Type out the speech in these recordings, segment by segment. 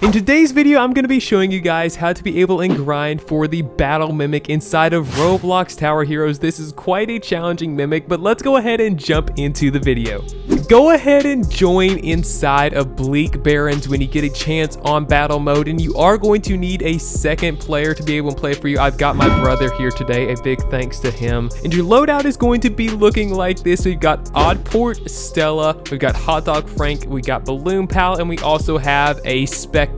In today's video, I'm going to be showing you guys how to be able to grind for the battle mimic inside of Roblox Tower Heroes. This is quite a challenging mimic, but let's go ahead and jump into the video. Go ahead and join inside of Bleak Barrens when you get a chance on battle mode, and you are going to need a second player to be able to play for you. I've got my brother here today, a big thanks to him. And your loadout is going to be looking like this. We've got Oddport, Stella, we've got Hot Dog Frank, we got Balloon Pal, and we also have a Spectre.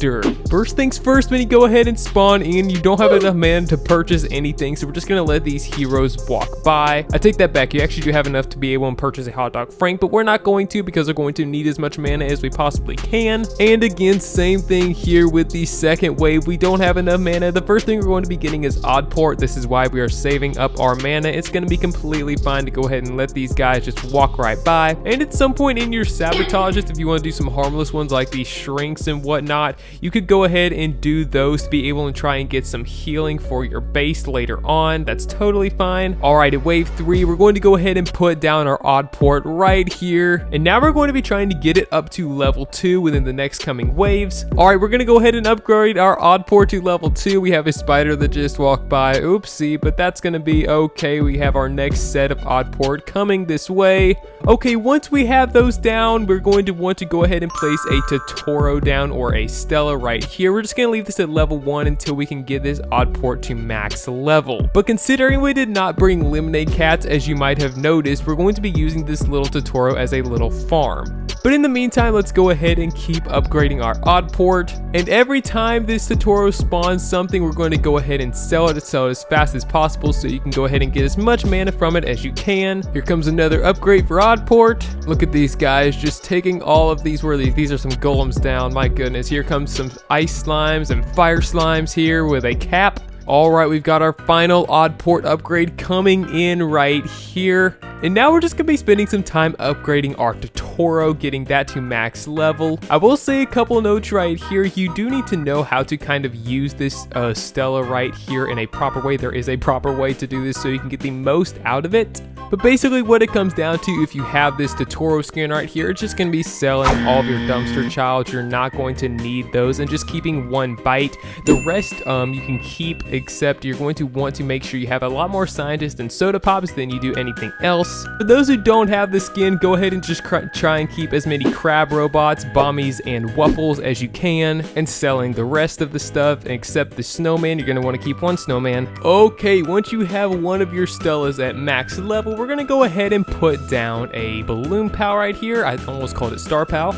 First things first, when you go ahead and spawn in, you don't have enough mana to purchase anything, so we're just gonna let these heroes walk by. I take that back, you actually do have enough to be able to purchase a Hot Dog Frank, but we're not going to because we're going to need as much mana as we possibly can. And again, same thing here with the second wave. We don't have enough mana. The first thing we're going to be getting is Oddport. This is why we are saving up our mana. It's going to be completely fine to go ahead and let these guys just walk right by. And at some point in your sabotages, if you want to do some harmless ones like these shrinks and whatnot, you could go ahead and do those to be able to try and get some healing for your base later on. That's totally fine. All right, at wave 3, we're going to go ahead and put down our Oddport right here. And now we're going to be trying to get it up to level 2 within the next coming waves. All right, we're going to go ahead and upgrade our Oddport to level 2. We have a spider that just walked by. Oopsie, but that's going to be okay. We have our next set of Oddport coming this way. Okay, once we have those down, we're going to want to go ahead and place a Totoro down or a Stella right here. We're just going to leave this at level 1 until we can get this Oddport to max level. But considering we did not bring Lemonade Cats, as you might have noticed, we're going to be using this little Totoro as a little farm. But in the meantime, let's go ahead and keep upgrading our Oddport. And every time this Totoro spawns something, we're going to go ahead and sell it as fast as possible so you can go ahead and get as much mana from it as you can. Here comes another upgrade for Oddport. Look at these guys just taking all of these. Where these are some golems down. My goodness, here comes some ice slimes and fire slimes here with a cap. All right, we've got our final Oddport upgrade coming in right here. And now we're just going to be spending some time upgrading our Totoro, getting that to max level. I will say a couple notes right here. You do need to know how to kind of use this Stella right here in a proper way. There is a proper way to do this so you can get the most out of it. But basically what it comes down to, if you have this Totoro skin right here, it's just going to be selling all of your dumpster childs. You're not going to need those, and just keeping one bite. The rest you can keep, except you're going to want to make sure you have a lot more scientists and soda pops than you do anything else. For those who don't have the skin, go ahead and just try and keep as many crab robots, bombies, and waffles as you can, and selling the rest of the stuff except the snowman. You're going to want to keep one snowman. Okay, once you have one of your Stellas at max level, we're going to go ahead and put down a Balloon Pal right here. I almost called it Star Pal.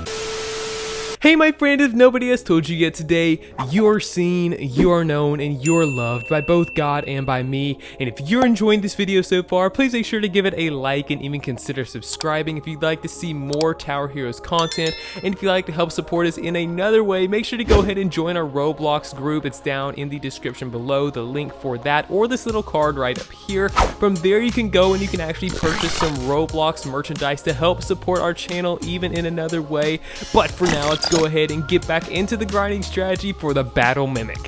Hey my friend, if nobody has told you yet today, you're seen, you're known, and you're loved by both God and by me. And if you're enjoying this video so far, please make sure to give it a like and even consider subscribing if you'd like to see more Tower Heroes content. And if you'd like to help support us in another way, make sure to go ahead and join our Roblox group. It's down in the description below, the link for that, or this little card right up here. From there you can go and you can actually purchase some Roblox merchandise to help support our channel even in another way. But for now, let's go ahead and get back into the grinding strategy for the battle mimic.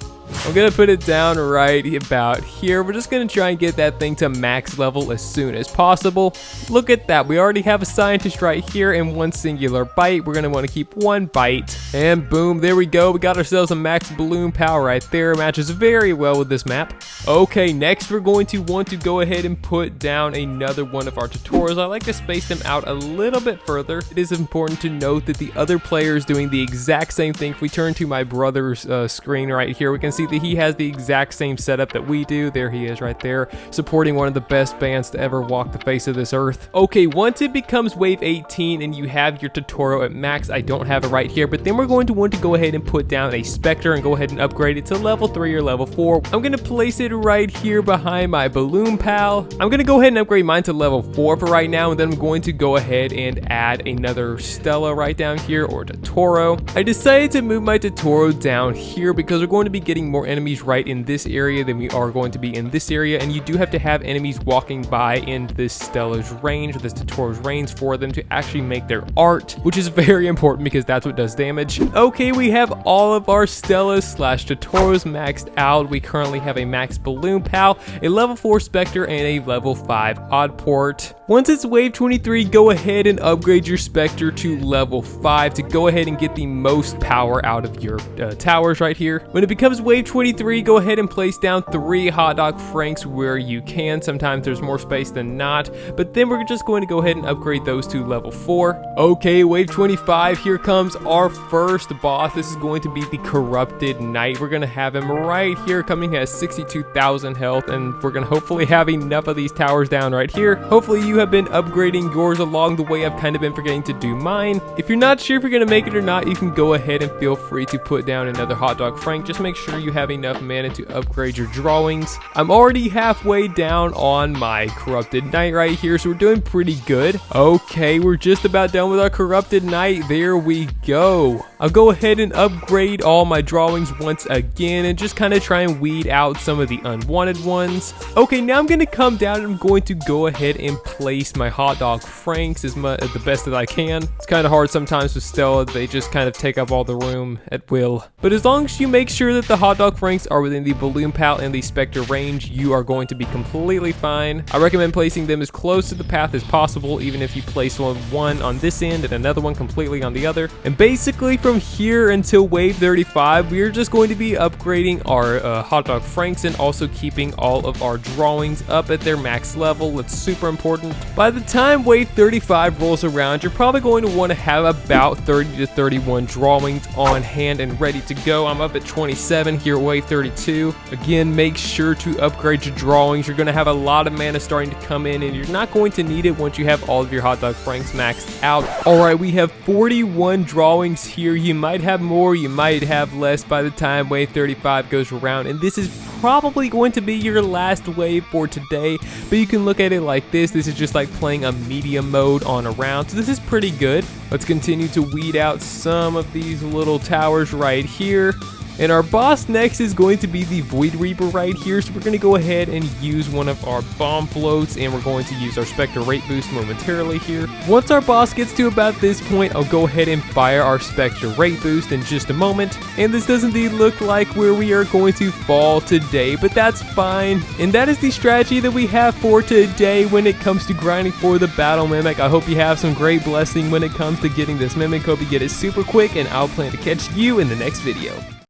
I'm gonna put it down right about here. We're just gonna try and get that thing to max level as soon as possible. Look at that, we already have a scientist right here in one singular bite. We're gonna want to keep one bite, and boom, there we go. We got ourselves a max Balloon Pal right there. Matches very well with this map. Okay, next we're going to want to go ahead and put down another one of our Totoros. I like to space them out a little bit further. It is important to note that the other player is doing the exact same thing. If we turn to my brother's screen right here, we can see that he has the exact same setup that we do. There he is right there, supporting one of the best bands to ever walk the face of this earth. Okay, once it becomes wave 18 and you have your Totoro at max, I don't have it right here, but then we're going to want to go ahead and put down a Spectre and go ahead and upgrade it to level 3 or level 4. I'm going to place it right here behind my Balloon Pal. I'm going to go ahead and upgrade mine to level 4 for right now, and then I'm going to go ahead and add another Stella right down here, or Totoro. I decided to move my Totoro down here because we're going to be getting seeing more enemies right in this area than we are going to be in this area, and you do have to have enemies walking by in this Stella's range, this Totoro's range, for them to actually make their art, which is very important because that's what does damage. Okay, we have all of our Stellas slash Totoros maxed out. We currently have a max Balloon Pal, a level 4 Spectre, and a level 5 Oddport. Once it's wave 23, go ahead and upgrade your Spectre to level 5 to go ahead and get the most power out of your towers right here. When it becomes wave 23, go ahead and place down 3 hot dog franks where you can. Sometimes there's more space than not, but then we're just going to go ahead and upgrade those to level 4. Okay, wave 25, here comes our first boss. This is going to be the Corrupted Knight. We're going to have him right here, coming at 62,000 health, and we're going to hopefully have enough of these towers down right here. Hopefully you have been upgrading yours along the way. I've kind of been forgetting to do mine. If you're not sure if you're going to make it or not, you can go ahead and feel free to put down another hot dog frank. Just make sure you have enough mana to upgrade your drawings. I'm already halfway down on my Corrupted Knight right here, so we're doing pretty good. Okay, we're just about done with our Corrupted Knight. There we go. I'll go ahead and upgrade all my drawings once again and just kind of try and weed out some of the unwanted ones. Okay, now I'm going to come down and I'm going to go ahead and place my hot dog franks the best that I can. It's kind of hard sometimes with Stella. They just kind of take up all the room at will. But as long as you make sure that the hot dog franks are within the Balloon Pal and the Spectre range, you are going to be completely fine. I recommend placing them as close to the path as possible, even if you place one on this end and another one completely on the other. And basically from here until wave 35, we're just going to be upgrading our hot dog franks and also keeping all of our drawings up at their max level. That's super important. By the time wave 35 rolls around, you're probably going to want to have about 30 to 31 drawings on hand and ready to go. I'm up at 27 here at wave 32. Again, make sure to upgrade your drawings. You're going to have a lot of mana starting to come in, and you're not going to need it once you have all of your hot dog franks maxed out. Alright, we have 41 drawings here. You might have more, you might have less by the time wave 35 goes around, and this is probably going to be your last wave for today, but you can look at it like this. This is just like playing a medium mode on a round, so this is pretty good. Let's continue to weed out some of these little towers right here. And our boss next is going to be the Void Reaper right here, so we're going to go ahead and use one of our bomb floats, and we're going to use our Spectre rate boost momentarily here. Once our boss gets to about this point, I'll go ahead and fire our Spectre rate boost in just a moment. And this does indeed look like where we are going to fall today, but that's fine. And that is the strategy that we have for today when it comes to grinding for the Battle Mimic. I hope you have some great blessing when it comes to getting this Mimic. Hope you get it super quick, and I'll plan to catch you in the next video.